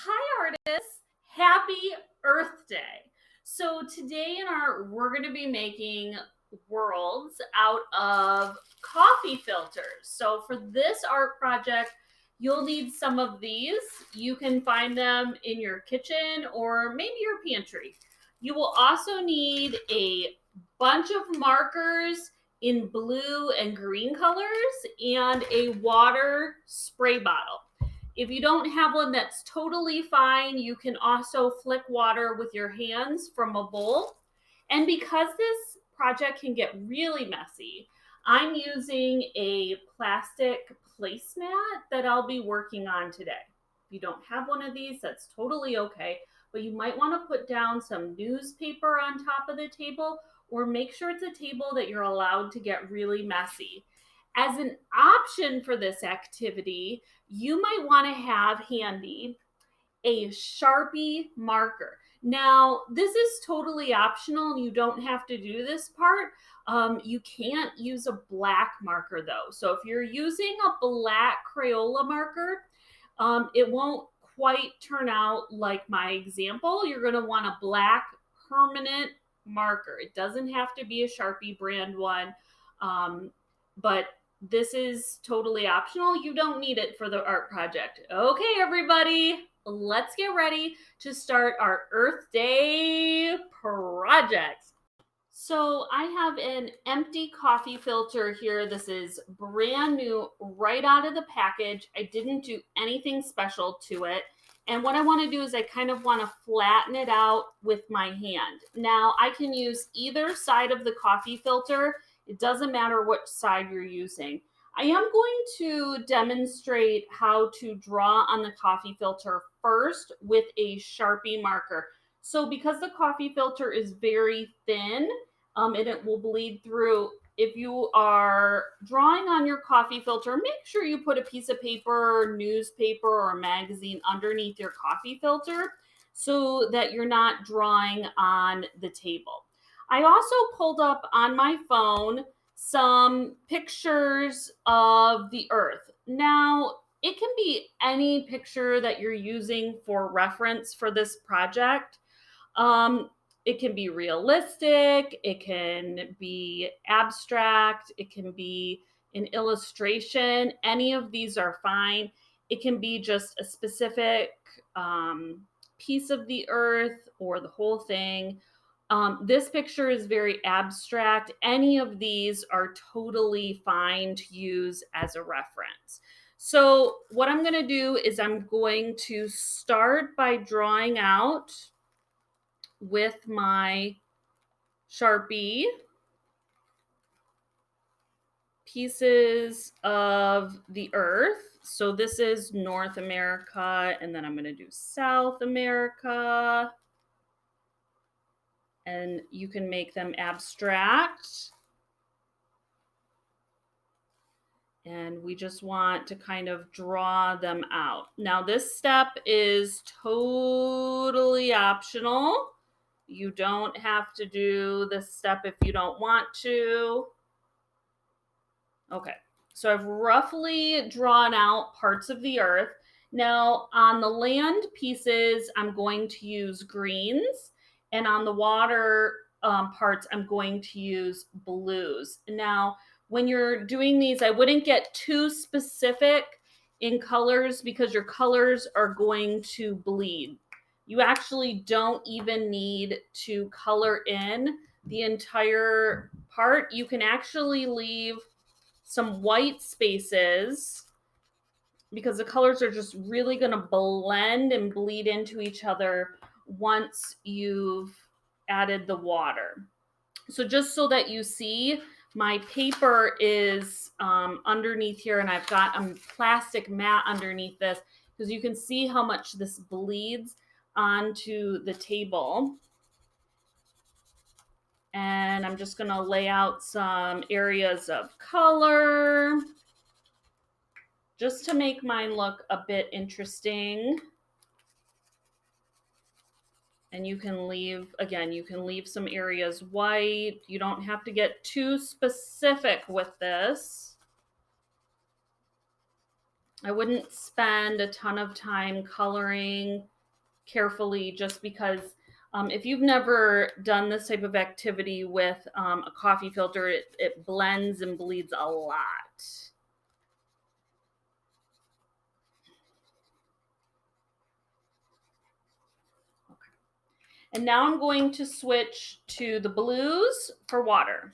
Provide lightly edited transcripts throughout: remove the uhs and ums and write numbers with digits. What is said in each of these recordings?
Hi artists, happy Earth Day. So today we're going to be making worlds out of coffee filters. So for this art project, you'll need some of these. You can find them in your kitchen or maybe your pantry. You will also need a bunch of markers in blue and green colors and a water spray bottle. If you don't have one, that's totally fine. You can also flick water with your hands from a bowl. And because this project can get really messy, I'm using a plastic placemat that I'll be working on today. If you don't have one of these, that's totally okay. But you might want to put down some newspaper on top of the table, or make sure it's a table that you're allowed to get really messy. As an option for this activity, you might want to have handy a Sharpie marker. Now, this is totally optional and you don't have to do this part. You can't use a black marker though. So if you're using a black Crayola marker, it won't quite turn out like my example. You're going to want a black permanent marker. It doesn't have to be a Sharpie brand one, but this is totally optional. You don't need it for the art project. Okay, everybody, let's get ready to start our Earth Day project. So I have an empty coffee filter here. This is brand new, right out of the package. I didn't do anything special to it. And what I want to do is I kind of want to flatten it out with my hand. Now I can use either side of the coffee filter. It doesn't matter which side you're using. I am going to demonstrate how to draw on the coffee filter first with a Sharpie marker. So because the coffee filter is very thin, and it will bleed through, if you are drawing on your coffee filter, make sure you put a piece of paper, newspaper, or a magazine underneath your coffee filter so that you're not drawing on the table. I also pulled up on my phone some pictures of the Earth. Now, it can be any picture that you're using for reference for this project. It can be realistic, it can be abstract, it can be an illustration. Any of these are fine. It can be just a specific piece of the earth or the whole thing. This picture is very abstract. Any of these are totally fine to use as a reference. So what I'm going to do is I'm going to start by drawing out with my Sharpie pieces of the earth. So this is North America, and then I'm going to do South America. And you can make them abstract. And we just want to kind of draw them out. Now this step is totally optional. You don't have to do this step if you don't want to. Okay, so I've roughly drawn out parts of the earth. Now on the land pieces, I'm going to use greens, and on the water parts, I'm going to use blues. Now, when you're doing these, I wouldn't get too specific in colors because your colors are going to bleed. You actually don't even need to color in the entire part. You can actually leave some white spaces because the colors are just really going to blend and bleed into each other once you've added the water. So just so that you see, my paper is underneath here, and I've got a plastic mat underneath this because you can see how much this bleeds onto the table. And I'm just going to lay out some areas of color just to make mine look a bit interesting. And you can leave, again, you can leave some areas white. You don't have to get too specific with this. I wouldn't spend a ton of time coloring carefully just because if you've never done this type of activity with a coffee filter, it blends and bleeds a lot. Okay. And now I'm going to switch to the blues for water.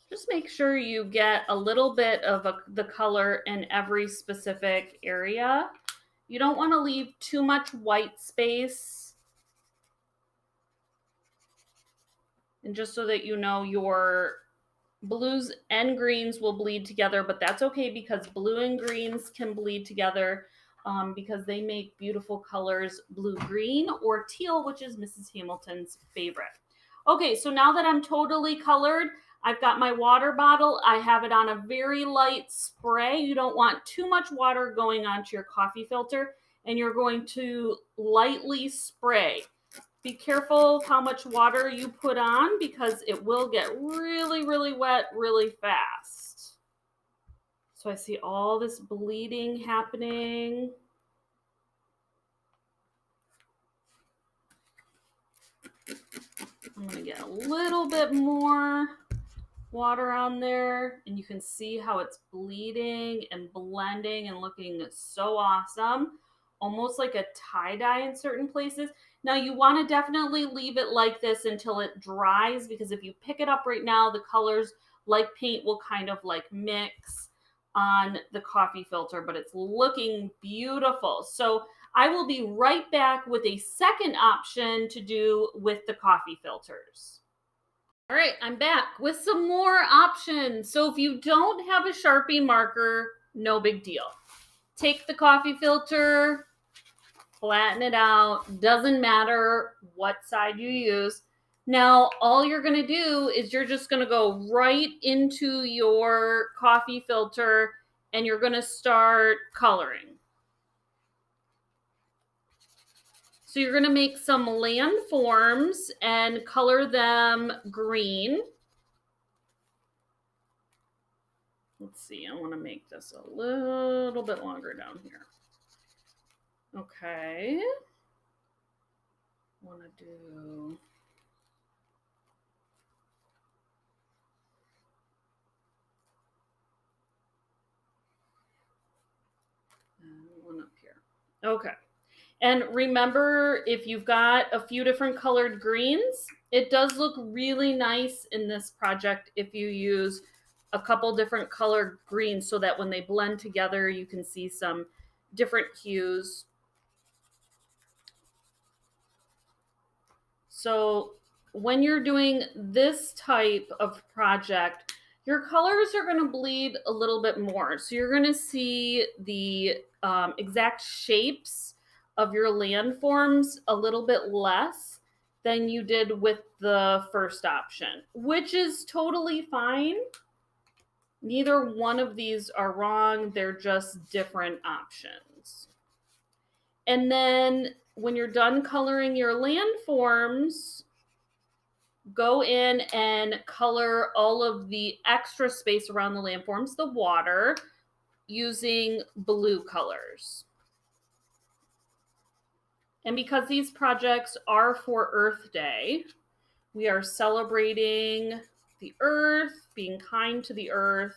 Just make sure you get a little bit of the color in every specific area. You don't want to leave too much white space. And just so that you know, your blues and greens will bleed together, but that's okay because blue and greens can bleed together because they make beautiful colors, blue-green or teal, which is Mrs. Hamilton's favorite. Okay, so now that I'm totally colored, I've got my water bottle. I have it on a very light spray. You don't want too much water going onto your coffee filter, and you're going to lightly spray. Be careful how much water you put on because it will get really, really wet really fast. So I see all this bleeding happening. I'm going to get a little bit more water on there, and you can see how it's bleeding and blending and looking so awesome, almost like a tie-dye in certain places. Now you want to definitely leave it like this until it dries, because if you pick it up right now, the colors like paint will kind of like mix on the coffee filter, but it's looking beautiful. So I will be right back with a second option to do with the coffee filters. All right, I'm back with some more options. So if you don't have a Sharpie marker, no big deal. Take the coffee filter, flatten it out. Doesn't matter what side you use. Now, all you're going to do is you're just going to go right into your coffee filter and you're going to start coloring. So you're going to make some landforms and color them green. Let's see, I want to make this a little bit longer down here. Okay. Want to do one up here. Okay. And remember, if you've got a few different colored greens, it does look really nice in this project if you use a couple different colored greens so that when they blend together, you can see some different hues. So when you're doing this type of project, your colors are going to bleed a little bit more. So you're going to see the exact shapes of your landforms a little bit less than you did with the first option, which is totally fine. Neither one of these are wrong. They're just different options. And then when you're done coloring your landforms, go in and color all of the extra space around the landforms, the water, using blue colors. And because these projects are for Earth Day, we are celebrating the earth, being kind to the earth.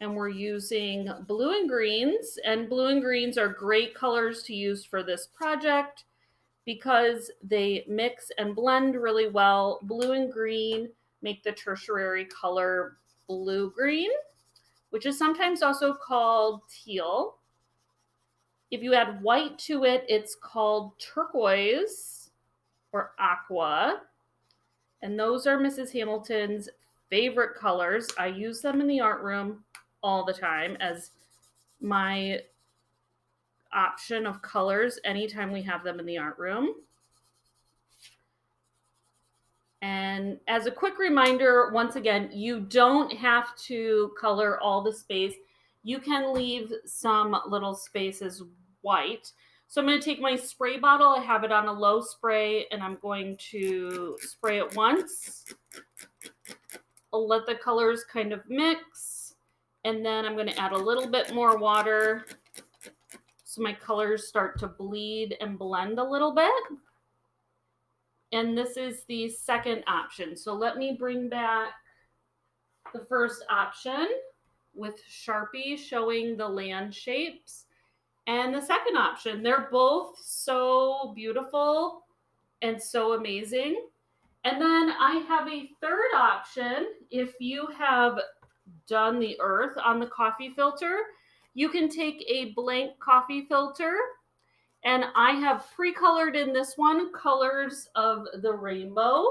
And we're using blue and greens. And blue and greens are great colors to use for this project because they mix and blend really well. Blue and green make the tertiary color blue-green, which is sometimes also called teal. If you add white to it, it's called turquoise or aqua. And those are Mrs. Hamilton's favorite colors. I use them in the art room all the time as my option of colors anytime we have them in the art room. And as a quick reminder, once again, you don't have to color all the space. You can leave some little spaces white. So I'm going to take my spray bottle. I have it on a low spray, and I'm going to spray it once. I'll let the colors kind of mix, and then I'm going to add a little bit more water so my colors start to bleed and blend a little bit. And this is the second option. So let me bring back the first option with Sharpie showing the land shapes. And the second option, they're both so beautiful and so amazing. And then I have a third option. If you have done the earth on the coffee filter, you can take a blank coffee filter, and I have pre-colored in this one colors of the rainbow.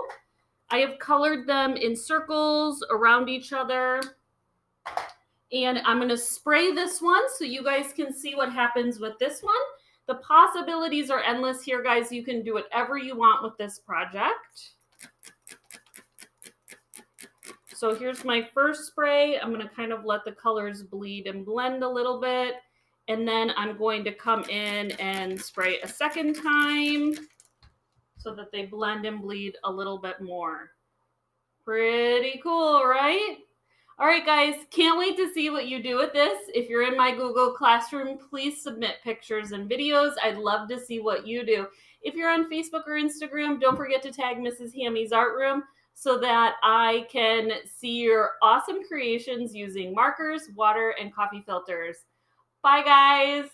I have colored them in circles around each other. And I'm going to spray this one so you guys can see what happens with this one. The possibilities are endless here, guys. You can do whatever you want with this project. So here's my first spray. I'm going to kind of let the colors bleed and blend a little bit. And then I'm going to come in and spray a second time so that they blend and bleed a little bit more. Pretty cool, right? All right, guys, can't wait to see what you do with this. If you're in my Google Classroom, please submit pictures and videos. I'd love to see what you do. If you're on Facebook or Instagram, don't forget to tag Mrs. Hammy's Art Room so that I can see your awesome creations using markers, water, and coffee filters. Bye, guys.